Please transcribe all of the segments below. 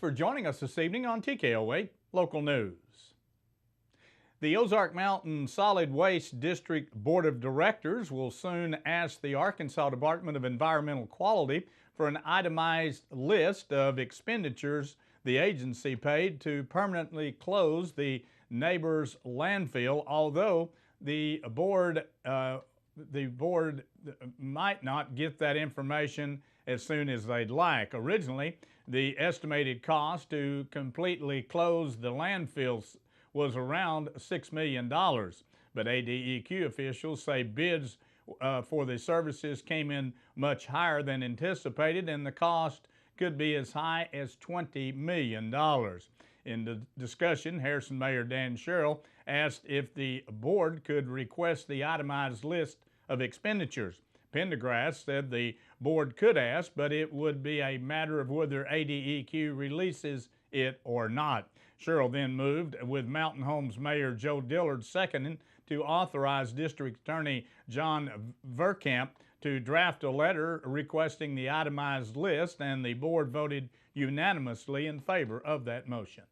for joining us this evening on TKO 8 Local News. The Ozark Mountain Solid Waste District Board of Directors will soon ask the Arkansas Department of Environmental Quality for an itemized list of expenditures the agency paid to permanently close the neighbor's landfill, although the board might not get that information as soon as they'd like. Originally, the estimated cost to completely close the landfills was around $6 million, but ADEQ officials say bids for the services came in much higher than anticipated, and the cost could be as high as $20 million. In the discussion, Harrison Mayor Dan Sherrill asked if the board could request the itemized list of expenditures. Pendergrass said the board could ask, but it would be a matter of whether ADEQ releases it or not. Sherrill then moved, with Mountain Homes Mayor Joe Dillard seconding, to authorize District Attorney John Verkamp to draft a letter requesting the itemized list, and the board voted unanimously in favor of that motion.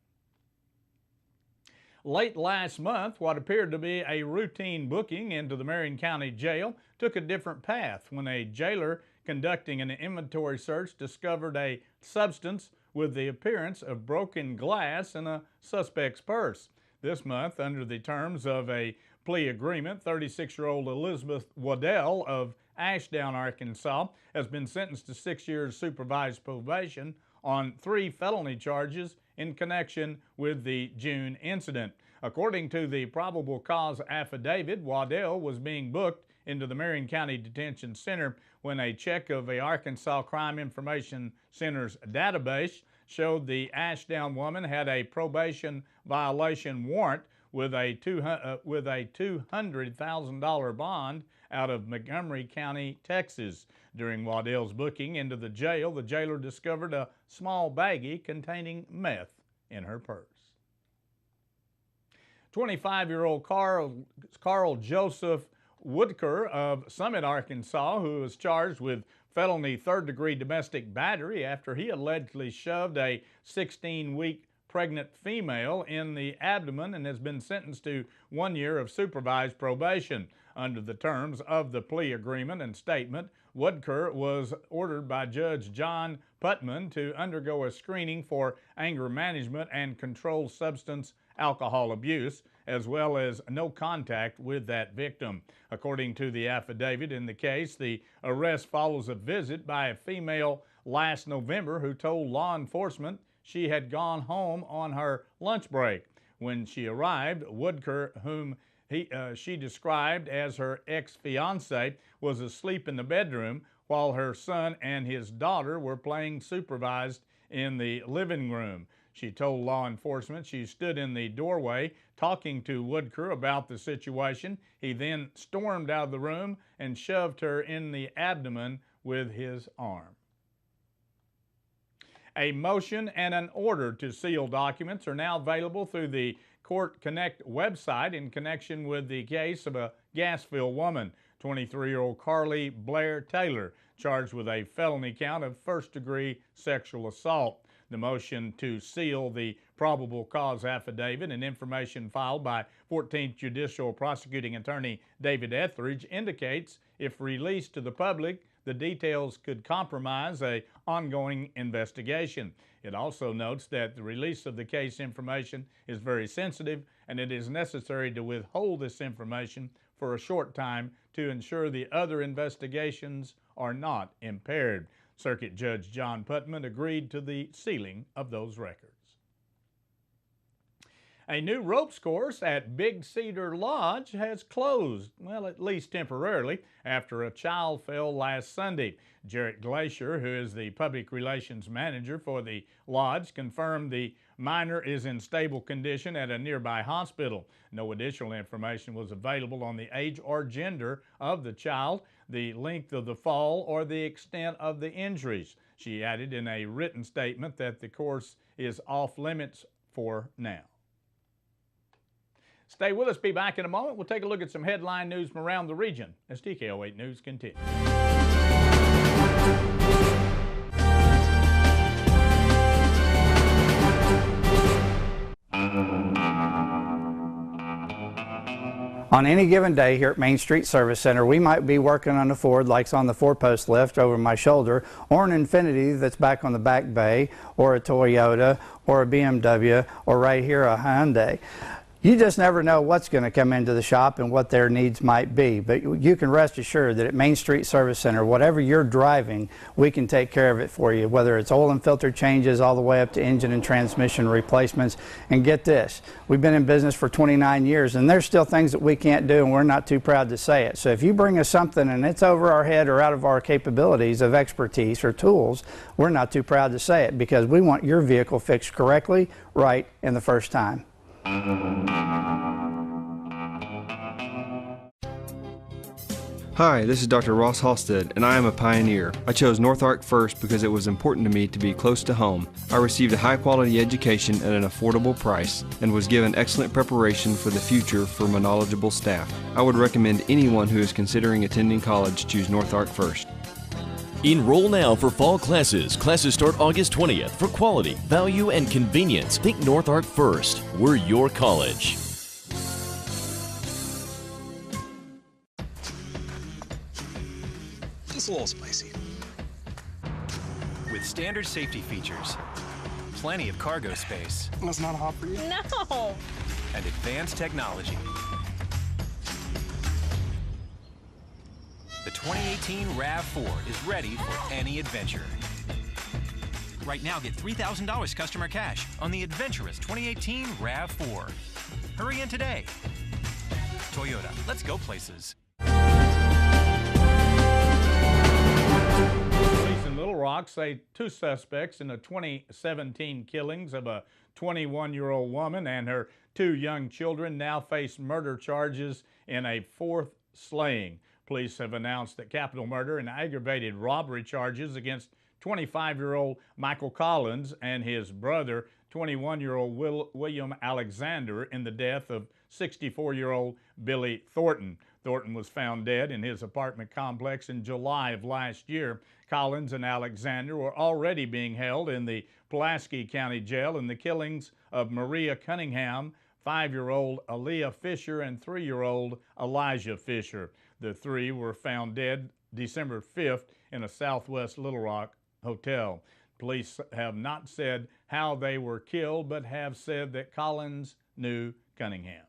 Late last month, what appeared to be a routine booking into the Marion County Jail took a different path when a jailer conducting an inventory search discovered a substance with the appearance of broken glass in a suspect's purse. This month, under the terms of a plea agreement, 36-year-old Elizabeth Waddell of Ashdown, Arkansas, has been sentenced to 6 years supervised probation on 3 felony charges in connection with the June incident. According to the probable cause affidavit, Waddell was being booked into the Marion County Detention Center when a check of the Arkansas Crime Information Center's database showed the Ashdown woman had a probation violation warrant with a $200,000 bond out of Montgomery County, Texas. During Waddell's booking into the jail, the jailer discovered a small baggie containing meth in her purse. 25-year-old Carl Joseph Woodker of Summit, Arkansas, who was charged with felony third-degree domestic battery after he allegedly shoved a 16-week pregnant female in the abdomen, and has been sentenced to 1 year of supervised probation. Under the terms of the plea agreement and statement, Woodker was ordered by Judge John Putman to undergo a screening for anger management and controlled substance alcohol abuse, as well as no contact with that victim. According to the affidavit in the case, the arrest follows a visit by a female last November who told law enforcement she had gone home on her lunch break. When she arrived, Woodker, whom she described as her ex-fiance, was asleep in the bedroom while her son and his daughter were playing supervised in the living room. She told law enforcement she stood in the doorway talking to Woodker about the situation. He then stormed out of the room and shoved her in the abdomen with his arm. A motion and an order to seal documents are now available through the Court Connect website in connection with the case of a Gasville woman, 23-year-old Carly Blair Taylor, charged with a felony count of first-degree sexual assault. The motion to seal the probable cause affidavit and information filed by 14th Judicial Prosecuting Attorney David Etheridge indicates if released to the public, the details could compromise an ongoing investigation. It also notes that the release of the case information is very sensitive, and it is necessary to withhold this information for a short time to ensure the other investigations are not impaired. Circuit Judge John Putman agreed to the sealing of those records. A new ropes course at Big Cedar Lodge has closed, well, at least temporarily, after a child fell last Sunday. Jarrett Glacier, who is the public relations manager for the lodge, confirmed the minor is in stable condition at a nearby hospital. No additional information was available on the age or gender of the child, the length of the fall, or the extent of the injuries. She added in a written statement that the course is off limits for now. Stay with us. Be back in a moment. We'll take a look at some headline news from around the region as TKO 8 News continues. On any given day here at Main Street Service Center, we might be working on a Ford like on the 4-post lift over my shoulder, or an Infiniti that's back on the back bay, or a Toyota, or a BMW, or right here a Hyundai. You just never know what's going to come into the shop and what their needs might be, but you can rest assured that at Main Street Service Center, whatever you're driving, we can take care of it for you, whether it's oil and filter changes all the way up to engine and transmission replacements. And get this, we've been in business for 29 years and there's still things that we can't do, and we're not too proud to say it. So if you bring us something and it's over our head or out of our capabilities of expertise or tools, we're not too proud to say it, because we want your vehicle fixed correctly, right, and the first time. Hi, this is Dr. Ross Halstead, and I am a pioneer. I chose North Ark first because it was important to me to be close to home. I received a high-quality education at an affordable price and was given excellent preparation for the future from a knowledgeable staff. I would recommend anyone who is considering attending college choose North Ark first. Enroll now for fall classes. Classes start August 20th. For quality, value, and convenience, think North Ark first. We're your college. Just a little spicy. With standard safety features, plenty of cargo space. That's not hot for you? No! And advanced technology. The 2018 RAV4 is ready for any adventure. Right now, get $3,000 customer cash on the adventurous 2018 RAV4. Hurry in today. Toyota, let's go places. Police in Little Rock say 2 suspects in the 2017 killings of a 21-year-old woman and her 2 young children now face murder charges in a 4th slaying. Police have announced that capital murder and aggravated robbery charges against 25-year-old Michael Collins and his brother, 21-year-old William Alexander, in the death of 64-year-old Billy Thornton. Thornton was found dead in his apartment complex in July of last year. Collins and Alexander were already being held in the Pulaski County Jail in the killings of Maria Cunningham, 5-year-old Aaliyah Fisher, and 3-year-old Elijah Fisher. The 3 were found dead December 5th in a Southwest Little Rock hotel. Police have not said how they were killed, but have said that Collins knew Cunningham.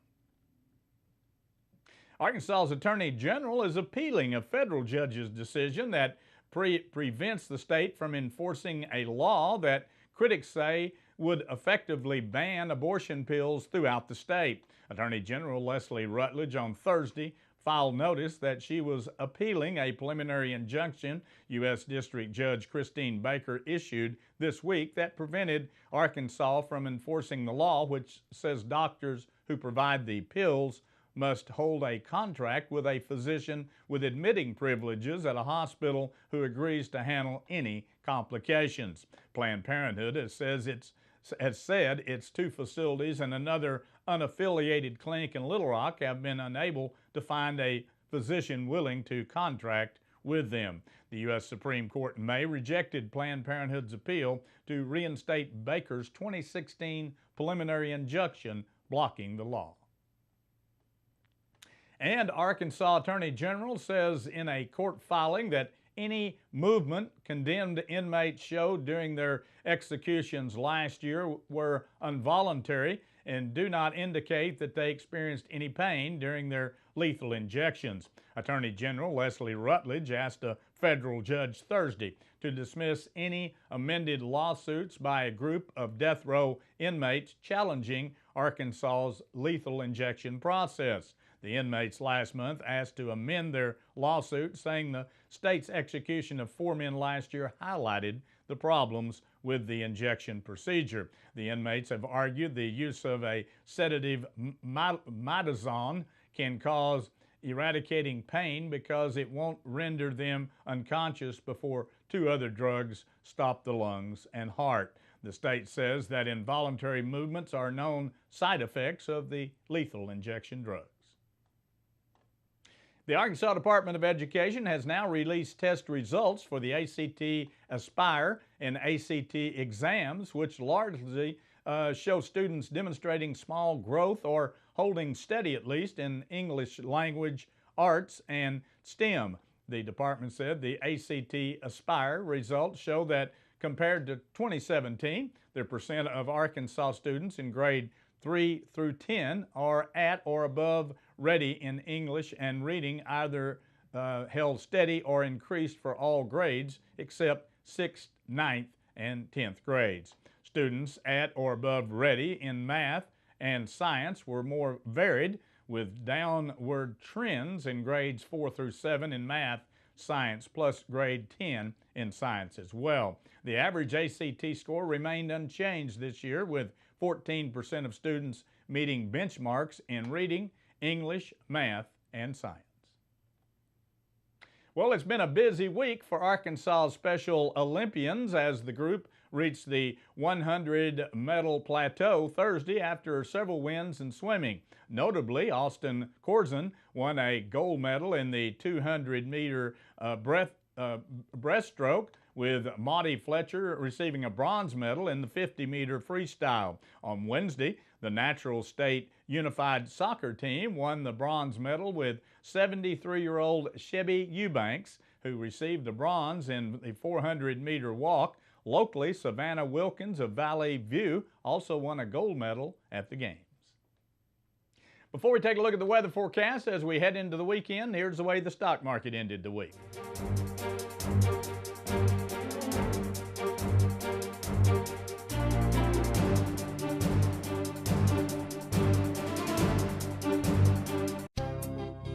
Arkansas's Attorney General is appealing a federal judge's decision that prevents the state from enforcing a law that critics say would effectively ban abortion pills throughout the state. Attorney General Leslie Rutledge on Thursday filed notice that she was appealing a preliminary injunction U.S. District Judge Christine Baker issued this week that prevented Arkansas from enforcing the law, which says doctors who provide the pills must hold a contract with a physician with admitting privileges at a hospital who agrees to handle any complications. Planned Parenthood has said its 2 facilities and another unaffiliated clinic in Little Rock have been unable to find a physician willing to contract with them. The U.S. Supreme Court in May rejected Planned Parenthood's appeal to reinstate Baker's 2016 preliminary injunction blocking the law. And Arkansas Attorney General says in a court filing that any movement condemned inmates showed during their executions last year were involuntary and do not indicate that they experienced any pain during their lethal injections. Attorney General Leslie Rutledge asked a federal judge Thursday to dismiss any amended lawsuits by a group of death row inmates challenging Arkansas's lethal injection process. The inmates last month asked to amend their lawsuit, saying the state's execution of 4 men last year highlighted the problems with the injection procedure. The inmates have argued the use of a sedative mitazone can cause eradicating pain because it won't render them unconscious before 2 other drugs stop the lungs and heart. The state says that involuntary movements are known side effects of the lethal injection drugs. The Arkansas Department of Education has now released test results for the ACT Aspire and ACT exams, which largely show students demonstrating small growth or holding steady at least in English language, arts, and STEM. The department said the ACT Aspire results show that compared to 2017, the percent of Arkansas students in grade 3 through 10 are at or above ready in English and reading, either held steady or increased for all grades except 6th, 9th, and 10th grades. Students at or above ready in math and science were more varied, with downward trends in grades 4 through 7 in math, science, plus grade 10 in science as well. The average ACT score remained unchanged this year, with 14% of students meeting benchmarks in reading, English, math, and science. Well, it's been a busy week for Arkansas's Special Olympians as the group reached the 100-medal plateau Thursday after several wins in swimming. Notably, Austin Corzine won a gold medal in the 200-meter breaststroke, with Maudie Fletcher receiving a bronze medal in the 50-meter freestyle. On Wednesday, the Natural State Unified Soccer Team won the bronze medal, with 73-year-old Chevy Eubanks, who received the bronze in the 400-meter walk. Locally, Savannah Wilkins of Valley View also won a gold medal at the Games. Before we take a look at the weather forecast as we head into the weekend, here's the way the stock market ended the week.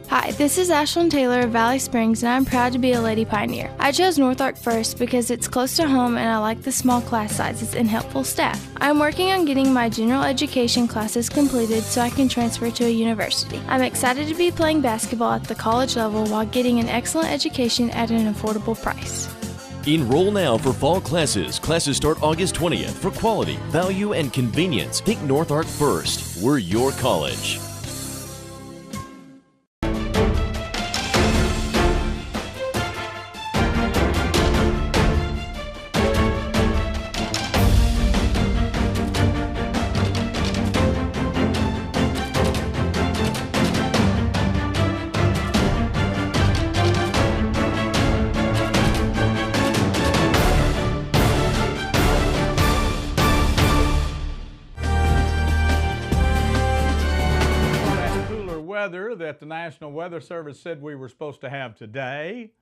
Hi, this is Ashlyn Taylor of Valley Springs, and I'm proud to be a Lady Pioneer. I chose North Ark first because it's close to home and I like the small class sizes and helpful staff. I'm working on getting my general education classes completed so I can transfer to a university. I'm excited to be playing basketball at the college level while getting an excellent education at an affordable price. Enroll now for fall classes. Classes start August 20th. For quality, value, and convenience, think North Ark first. We're your college. Weather that the National Weather Service said we were supposed to have today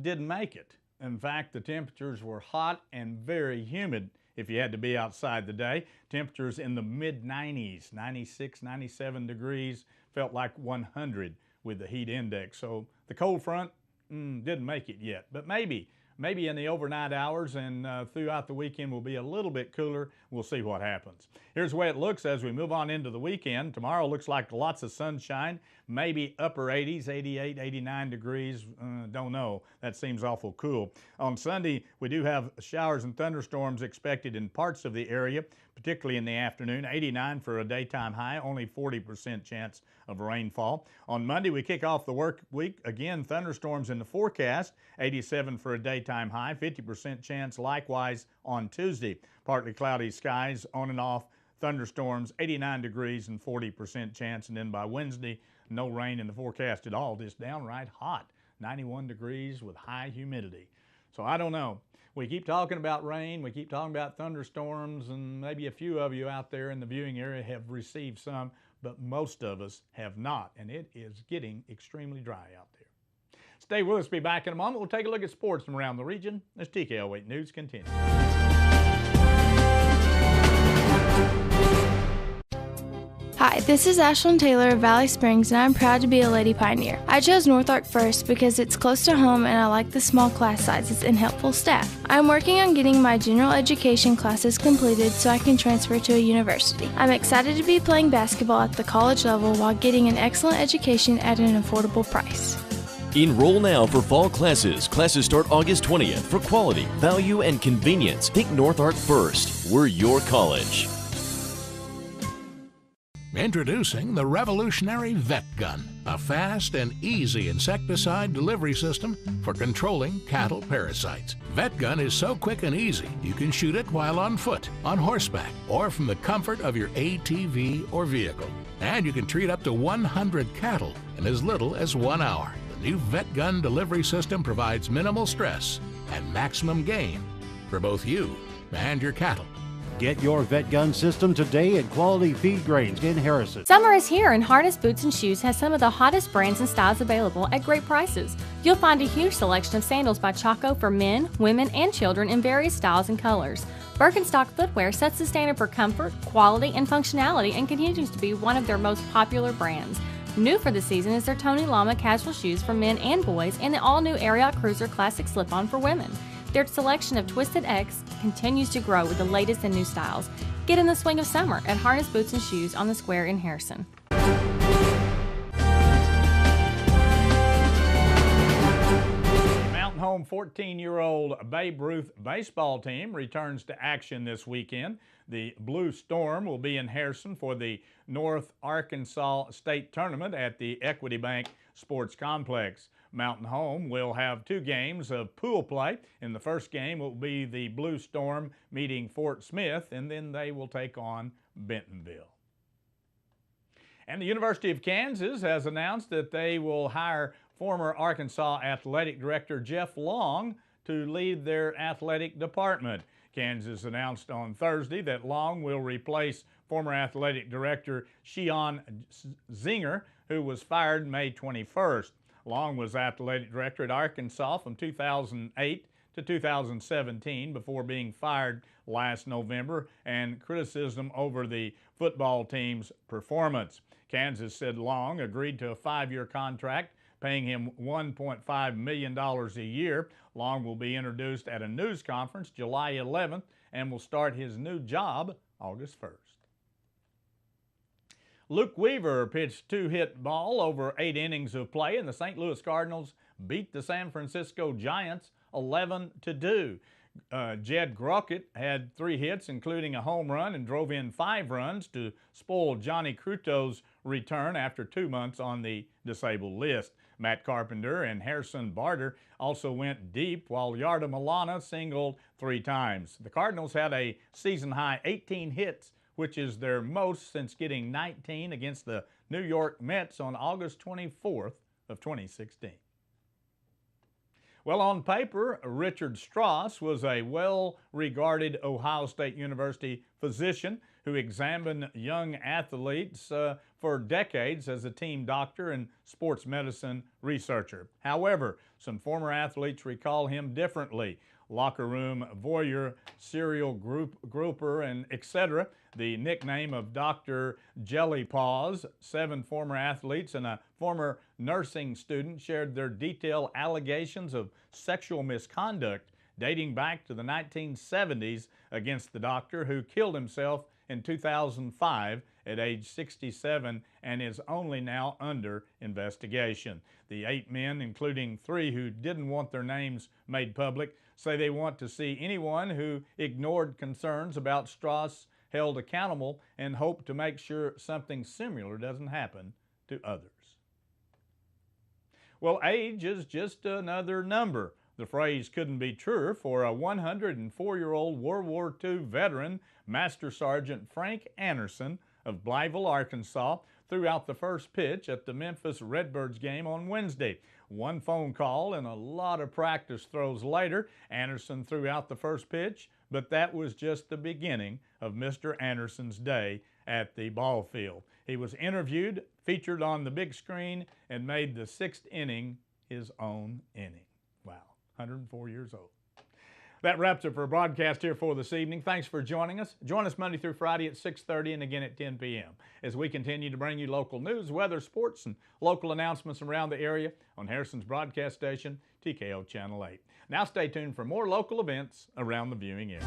didn't make it. In fact, the temperatures were hot and very humid if you had to be outside today. Temperatures in the mid-90s, 96, 97 degrees, felt like 100 with the heat index. So the cold front didn't make it yet, but maybe in the overnight hours and throughout the weekend will be a little bit cooler. We'll see what happens. Here's the way it looks as we move on into the weekend. Tomorrow looks like lots of sunshine, maybe upper 80s, 88, 89 degrees. Don't know. That seems awful cool. On Sunday, we do have showers and thunderstorms expected in parts of the area, particularly in the afternoon. 89 for a daytime high, only 40% chance of rainfall. On Monday, we kick off the work week. Again, thunderstorms in the forecast. 87 for a daytime high, 50% chance likewise on Tuesday. Partly cloudy skies on and off, thunderstorms, 89 degrees and 40% chance. And then by Wednesday, no rain in the forecast at all, just downright hot, 91 degrees with high humidity. So I don't know. We keep talking about rain, we keep talking about thunderstorms, and maybe a few of you out there in the viewing area have received some, but most of us have not, and it is getting extremely dry out there. Stay with us. Be back in a moment. We'll take a look at sports from around the region as TKO 8 News continues. Hi, this is Ashlyn Taylor of Valley Springs, and I'm proud to be a Lady Pioneer. I chose North Ark first because it's close to home and I like the small class sizes and helpful staff. I'm working on getting my general education classes completed so I can transfer to a university. I'm excited to be playing basketball at the college level while getting an excellent education at an affordable price. Enroll now for fall classes. Classes start August 20th. For quality, value, and convenience, think North Ark first. We're your college. Introducing the revolutionary Vet Gun, a fast and easy insecticide delivery system for controlling cattle parasites. Vet Gun is so quick and easy, you can shoot it while on foot, on horseback, or from the comfort of your ATV or vehicle. And you can treat up to 100 cattle in as little as 1 hour. The new Vet Gun delivery system provides minimal stress and maximum gain for both you and your cattle. Get your Vet Gun system today at Quality Feed Grains in Harrison. Summer is here and Harness Boots and Shoes has some of the hottest brands and styles available at great prices. You'll find a huge selection of sandals by Chaco for men, women, and children in various styles and colors. Birkenstock footwear sets the standard for comfort, quality, and functionality and continues to be one of their most popular brands. New for the season is their Tony Lama casual shoes for men and boys and the all-new Ariat Cruiser Classic Slip-On for women. Their selection of Twisted X continues to grow with the latest and new styles. Get in the swing of summer at Harness Boots and Shoes on the Square in Harrison. Mountain Home 14-year-old Babe Ruth baseball team returns to action this weekend. The Blue Storm will be in Harrison for the North Arkansas State Tournament at the Equity Bank Sports Complex. Mountain Home will have 2 games of pool play. In the first game will be the Blue Storm meeting Fort Smith, and then they will take on Bentonville. And the University of Kansas has announced that they will hire former Arkansas Athletic Director Jeff Long to lead their athletic department. Kansas announced on Thursday that Long will replace former Athletic Director Shion Zinger, who was fired May 21st. Long was athletic director at Arkansas from 2008 to 2017 before being fired last November and criticism over the football team's performance. Kansas said Long agreed to a 5-year contract paying him $1.5 million a year. Long will be introduced at a news conference July 11th and will start his new job August 1st. Luke Weaver pitched 2-hit ball over 8 innings of play, and the St. Louis Cardinals beat the San Francisco Giants 11-2. Jed Grockett had 3 hits, including a home run, and drove in 5 runs to spoil Johnny Cruto's return after 2 months on the disabled list. Matt Carpenter and Harrison Barter also went deep, while Yarda Milana singled 3 times. The Cardinals had a season-high 18 hits, which is their most since getting 19 against the New York Mets on August 24th of 2016. Well, on paper, Richard Strauss was a well-regarded Ohio State University physician who examined young athletes for decades as a team doctor and sports medicine researcher. However, some former athletes recall him differently. Locker room voyeur, serial grouper, and etc. The nickname of Dr. Jelly Paws. 7 former athletes and a former nursing student shared their detailed allegations of sexual misconduct dating back to the 1970s against the doctor, who killed himself in 2005 at age 67 and is only now under investigation. The 8 men, including 3 who didn't want their names made public, say they want to see anyone who ignored concerns about Strauss held accountable and hope to make sure something similar doesn't happen to others. Well, age is just another number. The phrase couldn't be truer for a 104-year-old World War II veteran, Master Sergeant Frank Anderson of Blytheville, Arkansas, threw out the first pitch at the Memphis Redbirds game on Wednesday. 1 phone call and a lot of practice throws later, Anderson threw out the first pitch, but that was just the beginning of Mr. Anderson's day at the ball field. He was interviewed, featured on the big screen, and made the 6th inning his own inning. Wow, 104 years old. That wraps up our broadcast here for this evening. Thanks for joining us. Join us Monday through Friday at 6:30 and again at 10 p.m. as we continue to bring you local news, weather, sports, and local announcements around the area on Harrison's broadcast station, TKO Channel 8. Now stay tuned for more local events around the viewing area.